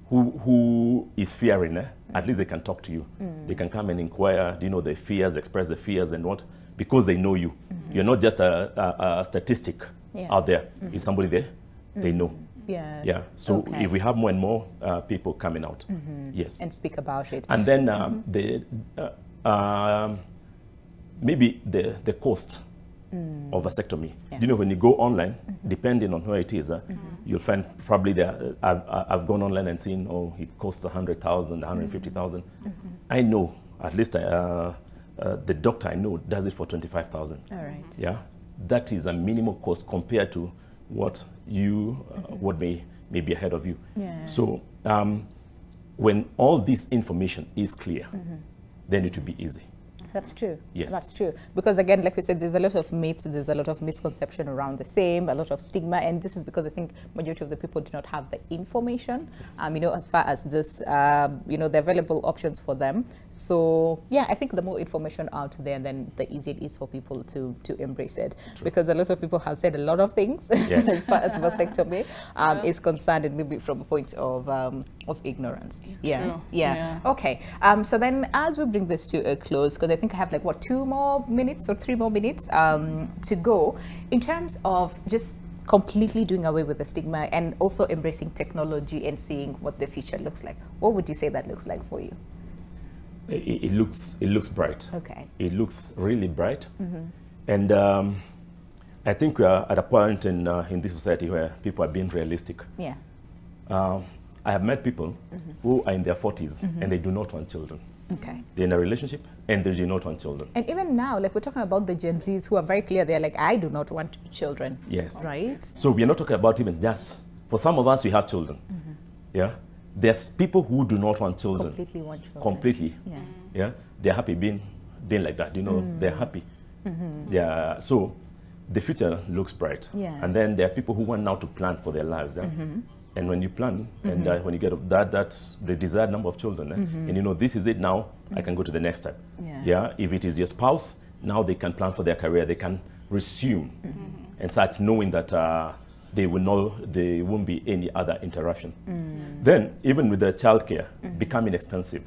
who is fearing, at least they can talk to you. They can come and inquire, you know, their fears, express their fears and what, because they know you. You're not just a statistic out there. It's somebody there, they know. Yeah. So if we have more and more people coming out, yes. And speak about it. And then maybe the cost of vasectomy. You know, when you go online, depending on where it is, you'll find probably there. I've gone online and seen, oh, it costs 100,000, 150,000. I know, at least the doctor I know does it for 25,000. All right. Yeah, that is a minimal cost compared to what you what may be ahead of you. Yeah. So when all this information is clear, then it will be easy. That's true. Yes. That's true. Because again, like we said, there's a lot of myths, there's a lot of misconception around the same, a lot of stigma, and this is because I think majority of the people do not have the information, you know, as far as this, you know, the available options for them. So yeah, I think the more information out there, then the easier it is for people to embrace it. True. Because a lot of people have said a lot of things as far as vasectomy is concerned, and maybe from a point of ignorance. True. Yeah. Okay. So then, as we bring this to a close, because I think I have like what 2 more minutes or 3 more minutes to go, in terms of just completely doing away with the stigma and also embracing technology and seeing what the future looks like. What would you say that looks like for you? It looks bright. Okay. It looks really bright, and I think we are at a point in this society where people are being realistic. Yeah. I have met people who are in their 40s and they do not want children. Okay. They're in a relationship and they do not want children. And even now, like we're talking about the Gen Zs who are very clear, they're like, I do not want children. Yes. Right? So we are not talking about even just, for some of us we have children. Yeah. There's people who do not want children. Completely want children. Completely. Yeah. Yeah. They're happy being like that, you know, they're happy. Yeah. So the future looks bright. Yeah. And then there are people who want now to plan for their lives. Yeah? And when you plan, and when you get that's the desired number of children, and you know, this is it now, I can go to the next step. Yeah. If it is your spouse, now they can plan for their career, they can resume and start knowing that they will know there won't be any other interruption. Then, even with the childcare becoming expensive,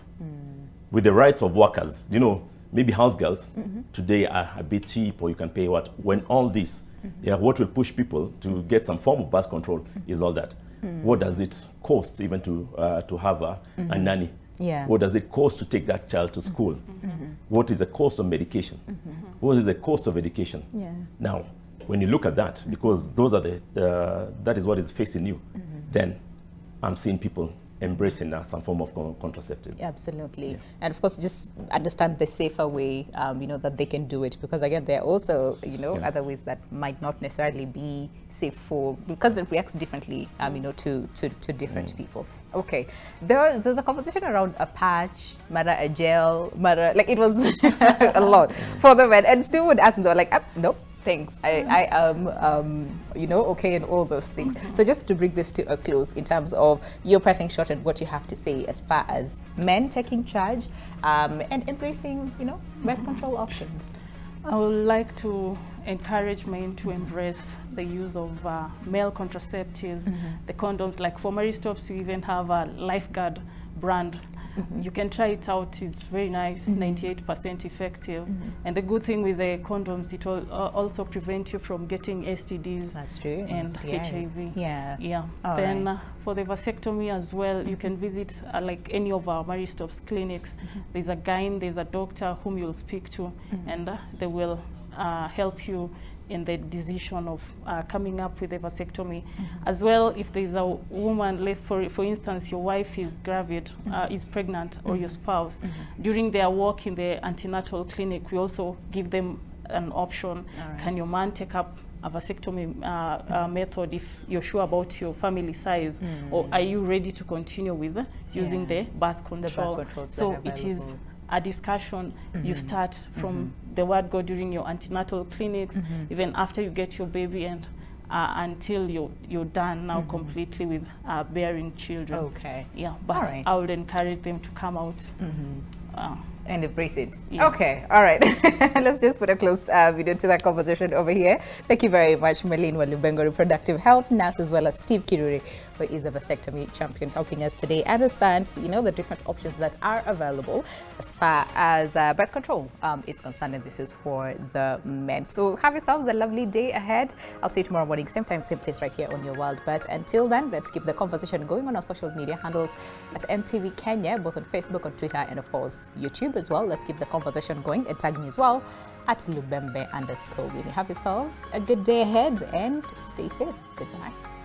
with the rights of workers, you know, maybe house girls today are a bit cheap, or you can pay what? When all this, what will push people to get some form of birth control is all that. What does it cost even to have a nanny? Yeah. What does it cost to take that child to school? What is the cost of medication? What is the cost of education? Yeah. Now, when you look at that, because those are that is what is facing you, then I'm seeing people embracing some form of contraceptive. Absolutely. Yeah. And of course, just understand the safer way, you know, that they can do it, because again, there are also, you know, other ways that might not necessarily be safe because it reacts differently, you know, to different people. Okay. There's a conversation around a patch, a gel, like it was a lot for the men, and still would ask them, though, like, nope. Thanks. I am, you know, okay, and all those things. So just to bring this to a close in terms of your parting shot and what you have to say as far as men taking charge and embracing, you know, birth control options. I would like to encourage men to embrace the use of male contraceptives, the condoms. Like for Maristops, we even have a Lifeguard brand. You can try it out. It's very nice, 98% effective. And the good thing with the condoms, it will also prevent you from getting STDs. That's true. And HIV. Yeah. Then for the vasectomy as well, you can visit like any of our Maristops clinics. There's a gyne, there's a doctor whom you'll speak to, and they will help you in the decision of coming up with a vasectomy. As well, if there's a woman, for instance, your wife is gravid, is pregnant, or your spouse, during their walk in the antenatal clinic, we also give them an option. Can your man take up a vasectomy method if you're sure about your family size, or are you ready to continue with using the birth control? So it is a discussion you start from the word go during your antenatal clinics, even after you get your baby, and until you're done now completely with bearing children. Okay. Yeah, but I would encourage them to come out and embrace it. Yes. Okay, all right. Let's just put a close video to that conversation over here. Thank you very much, Winnie Lubembe, reproductive health nurse, as well as Steve Kiruri, who is a vasectomy champion, helping us today understand, you know, the different options that are available as far as birth control is concerned, and this is for the men. So have yourselves a lovely day ahead. I'll see you tomorrow morning, same time, same place, right here on Your World. But until then, let's keep the conversation going on our social media handles at MTV Kenya, both on Facebook, on Twitter, and of course YouTube as well. Let's keep the conversation going, and tag me as well at Lubembe_Winnie. Have yourselves a good day ahead and stay safe. Goodbye.